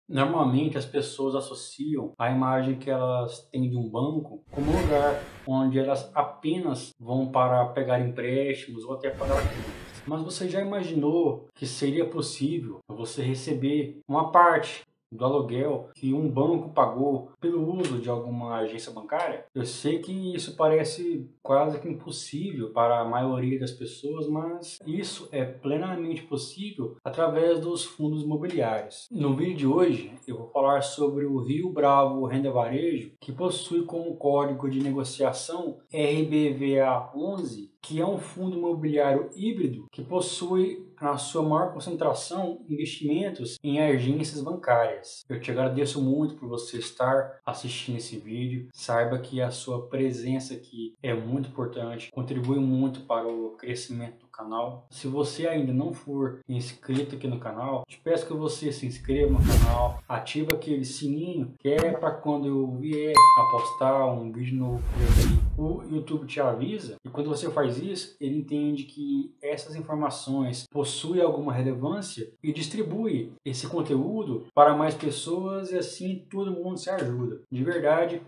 Normalmente as pessoas associam a imagem que elas têm de um banco como um lugar onde elas apenas vão para pegar empréstimos ou até pagar contas. Mas você já imaginou que seria possível você receber uma parte do aluguel que um banco pagou pelo uso de alguma agência bancária? Eu sei que isso parece quase que impossível para a maioria das pessoas, mas isso é plenamente possível através dos fundos imobiliários. No vídeo de hoje, eu vou falar sobre o Rio Bravo Renda Varejo, que possui como código de negociação RBVA11, que é um fundo imobiliário híbrido que possui na sua maior concentração investimentos em agências bancárias. Eu te agradeço muito por você estar assistindo esse vídeo. Saiba que a sua presença aqui é muito importante, contribui muito para o crescimento do canal. Se você ainda não for inscrito aqui no canal, te peço que você se inscreva no canal, ative aquele sininho que é para quando eu vier a postar um vídeo novo por aqui, o YouTube te avisa, e quando você faz isso, ele entende que essas informações possuem alguma relevância e distribui esse conteúdo para mais pessoas e assim todo mundo se ajuda. De verdade,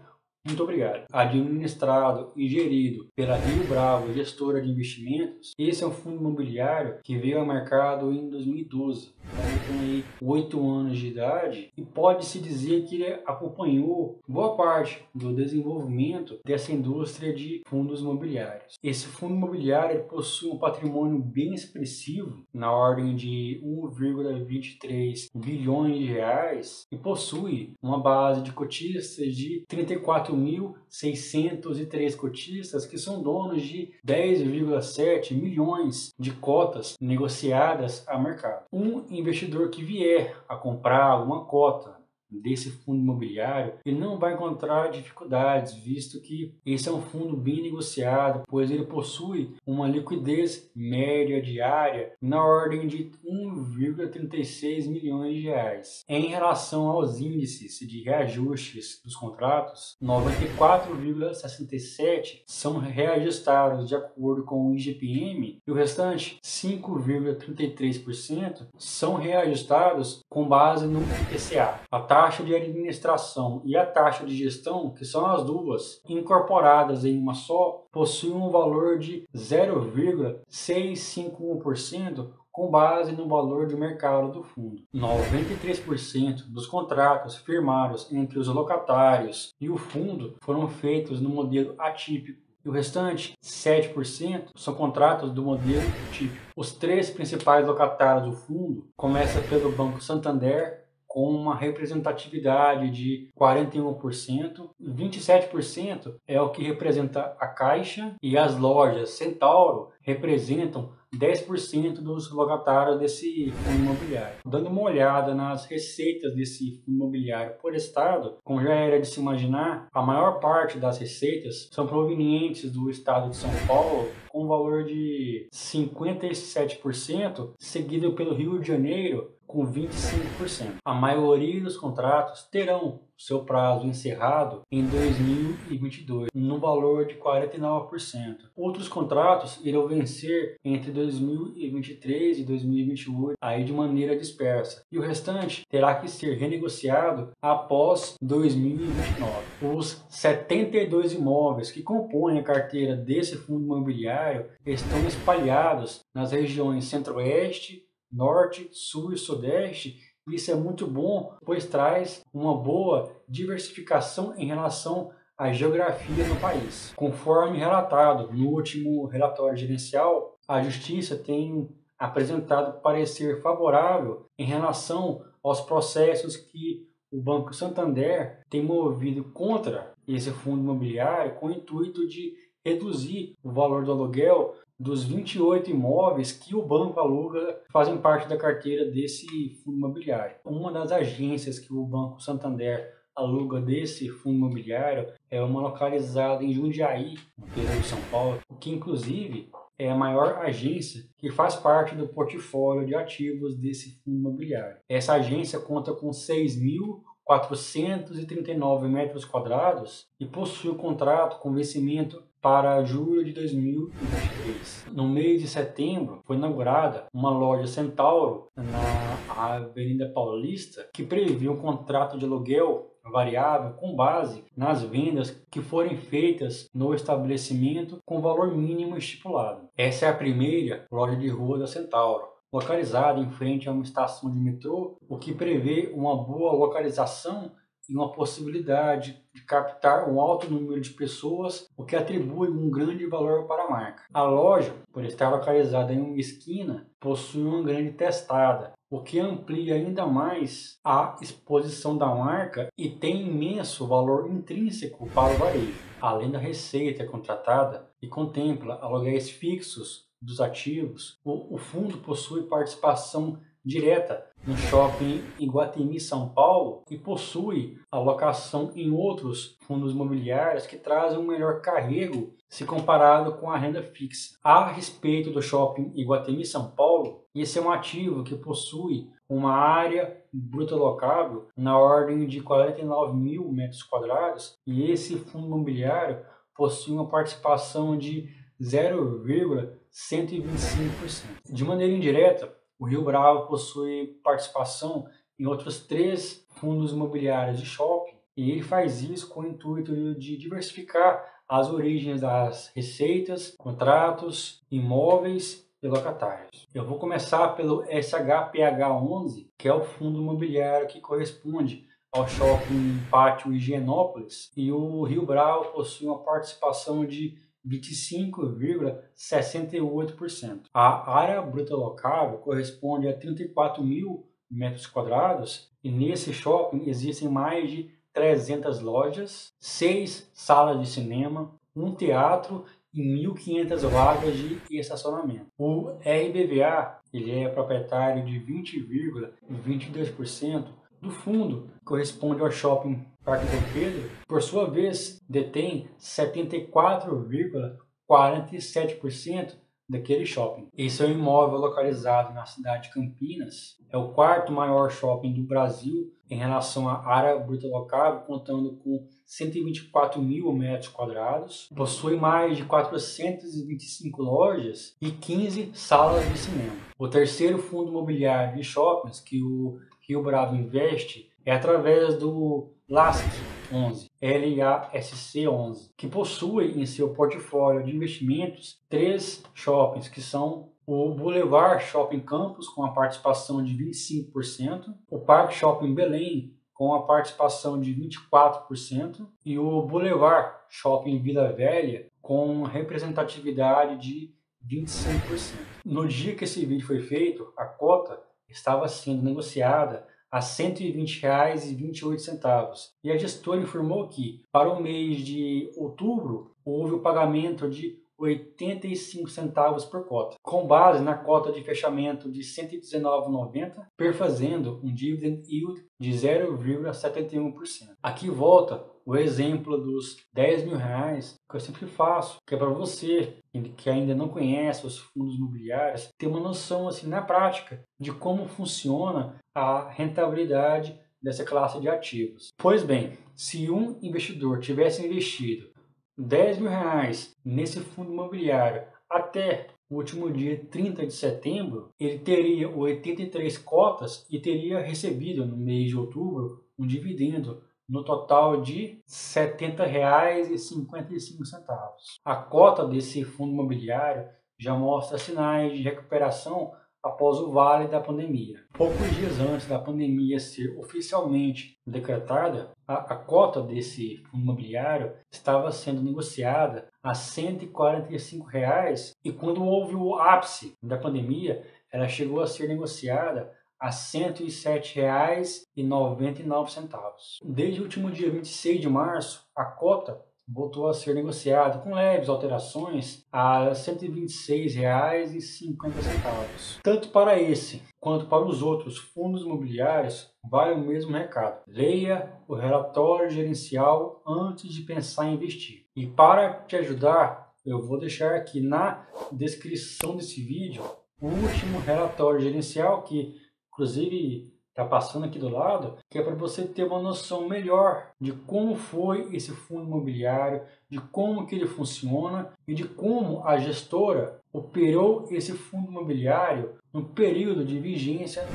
muito obrigado. Administrado e gerido pela Rio Bravo Gestora de Investimentos, esse é um fundo imobiliário que veio ao mercado em 2012. Então ele tem aí 8 anos de idade e pode-se dizer que ele acompanhou boa parte do desenvolvimento dessa indústria de fundos imobiliários. Esse fundo imobiliário possui um patrimônio bem expressivo, na ordem de 1,23 bilhões de reais, e possui uma base de cotistas de 34.603 cotistas que são donos de 10,7 milhões de cotas negociadas a mercado. Um investidor que vier a comprar alguma cota desse fundo imobiliário, ele não vai encontrar dificuldades, visto que esse é um fundo bem negociado, pois ele possui uma liquidez média diária na ordem de 1,36 milhões de reais. Em relação aos índices de reajustes dos contratos, 94,67 são reajustados de acordo com o IGPM e o restante, 5,33%, são reajustados com base no IPCA. A taxa de administração e a taxa de gestão, que são as duas incorporadas em uma só, possuem um valor de 0,651% com base no valor de mercado do fundo. 93% dos contratos firmados entre os locatários e o fundo foram feitos no modelo atípico. E o restante, 7%, são contratos do modelo típico. Os três principais locatários do fundo começam pelo Banco Santander, com uma representatividade de 41%, 27% é o que representa a Caixa, e as lojas Centauro representam 10% dos locatários desse fundo imobiliário. Dando uma olhada nas receitas desse fundo imobiliário por estado, como já era de se imaginar, a maior parte das receitas são provenientes do estado de São Paulo, com um valor de 57%, seguido pelo Rio de Janeiro, com 25%. A maioria dos contratos terão seu prazo encerrado em 2022, no valor de 49%. Outros contratos irão vencer entre 2023 e 2028, aí de maneira dispersa, e o restante terá que ser renegociado após 2029. Os 72 imóveis que compõem a carteira desse fundo imobiliário estão espalhados nas regiões Centro-Oeste, Norte, Sul e Sudeste. Isso é muito bom, pois traz uma boa diversificação em relação à geografia no país. Conforme relatado no último relatório gerencial, a Justiça tem apresentado parecer favorável em relação aos processos que o Banco Santander tem movido contra esse fundo imobiliário com o intuito de reduzir o valor do aluguel dos 28 imóveis que o banco aluga, fazem parte da carteira desse fundo imobiliário. Uma das agências que o Banco Santander aluga desse fundo imobiliário é uma localizada em Jundiaí, no interior de São Paulo, que inclusive é a maior agência que faz parte do portfólio de ativos desse fundo imobiliário. Essa agência conta com 6.439 metros quadrados e possui um contrato com vencimento para julho de 2023. No mês de setembro, foi inaugurada uma loja Centauro na Avenida Paulista, que previa um contrato de aluguel variável com base nas vendas que forem feitas no estabelecimento com valor mínimo estipulado. Essa é a primeira loja de rua da Centauro, localizada em frente a uma estação de metrô, o que prevê uma boa localização e uma possibilidade de captar um alto número de pessoas, o que atribui um grande valor para a marca. A loja, por estar localizada em uma esquina, possui uma grande testada, o que amplia ainda mais a exposição da marca e tem imenso valor intrínseco para o varejo. Além da receita contratada, e contempla aluguéis fixos dos ativos, o fundo possui participação direta no shopping Iguatemi São Paulo e possui alocação em outros fundos imobiliários que trazem um melhor carrego se comparado com a renda fixa. A respeito do shopping Iguatemi São Paulo, esse é um ativo que possui uma área bruta locável na ordem de 49 mil metros quadrados e esse fundo imobiliário possui uma participação de 0,125%. De maneira indireta, o Rio Bravo possui participação em outros 3 fundos imobiliários de shopping e ele faz isso com o intuito de diversificar as origens das receitas, contratos, imóveis e locatários. Eu vou começar pelo SHPH11, que é o fundo imobiliário que corresponde ao shopping Pátio Higienópolis, e o Rio Bravo possui uma participação de 25,68%. A área bruta locável corresponde a 34 mil metros quadrados e nesse shopping existem mais de 300 lojas, 6 salas de cinema, um teatro e 1.500 vagas de estacionamento. O RBVA ele é proprietário de 20,22% do fundo, corresponde ao shopping Parque Dom Pedro, por sua vez, detém 74,47% daquele shopping. Esse é um imóvel localizado na cidade de Campinas, é o 4º maior shopping do Brasil em relação à área bruta locável, contando com 124 mil metros quadrados, possui mais de 425 lojas e 15 salas de cinema. O terceiro fundo imobiliário de shoppings que o Rio Bravo investe é através do LASC11, LASC11, que possui em seu portfólio de investimentos 3 shoppings, que são o Boulevard Shopping Campos, com a participação de 25%, o Parque Shopping Belém, com a participação de 24%, e o Boulevard Shopping Vila Velha, com representatividade de 25%. No dia que esse vídeo foi feito, a cota estava sendo negociada a R$ 120,28 e a gestora informou que para o mês de outubro houve o pagamento de 85 centavos por cota, com base na cota de fechamento de R$ 119,90, perfazendo um dividend yield de 0,71%. Aqui volta o exemplo dos R$ 10.000 que eu sempre faço, que é para você que ainda não conhece os fundos imobiliários ter uma noção assim na prática de como funciona a rentabilidade dessa classe de ativos. Pois bem, se um investidor tivesse investido R$ 10.000 nesse fundo imobiliário até o último dia 30 de setembro, ele teria 83 cotas e teria recebido no mês de outubro um dividendo no total de R$ 70,55. A cota desse fundo imobiliário já mostra sinais de recuperação após o vale da pandemia. Poucos dias antes da pandemia ser oficialmente decretada, a cota desse fundo imobiliário estava sendo negociada a R$ 145,00 e quando houve o ápice da pandemia, ela chegou a ser negociada a R$ 107,99. Desde o último dia 26 de março, a cota voltou a ser negociada com leves alterações a R$ 126,50. Tanto para esse quanto para os outros fundos imobiliários, vale o mesmo recado. Leia o relatório gerencial antes de pensar em investir. E para te ajudar, eu vou deixar aqui na descrição desse vídeo o último relatório gerencial que inclusive está passando aqui do lado, que é para você ter uma noção melhor de como foi esse fundo imobiliário, de como que ele funciona e de como a gestora operou esse fundo imobiliário no período de vigência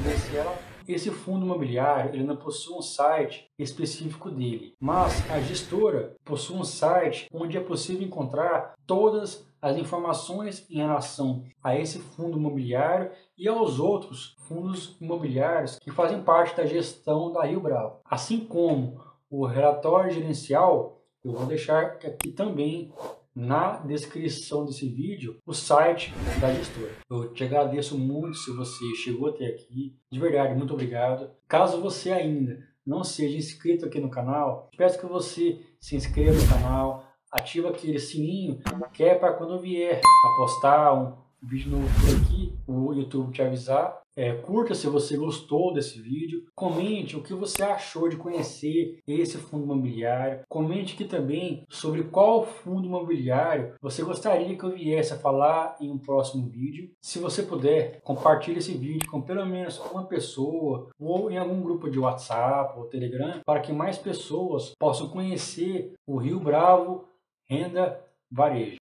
esse fundo imobiliário ele não possui um site específico dele, mas a gestora possui um site onde é possível encontrar todas as informações em relação a esse fundo imobiliário e aos outros fundos imobiliários que fazem parte da gestão da Rio Bravo. Assim como o relatório gerencial, eu vou deixar aqui também na descrição desse vídeo o site da gestora. Eu te agradeço muito se você chegou até aqui. De verdade, muito obrigado. Caso você ainda não seja inscrito aqui no canal, peço que você se inscreva no canal, ativa aquele sininho que é para quando eu vier a postar um vídeo novo por aqui, o YouTube te avisar. Curta se você gostou desse vídeo, comente o que você achou de conhecer esse fundo imobiliário, comente aqui também sobre qual fundo imobiliário você gostaria que eu viesse a falar em um próximo vídeo. Se você puder, compartilhe esse vídeo com pelo menos uma pessoa ou em algum grupo de WhatsApp ou Telegram para que mais pessoas possam conhecer o Rio Bravo Renda Varejo.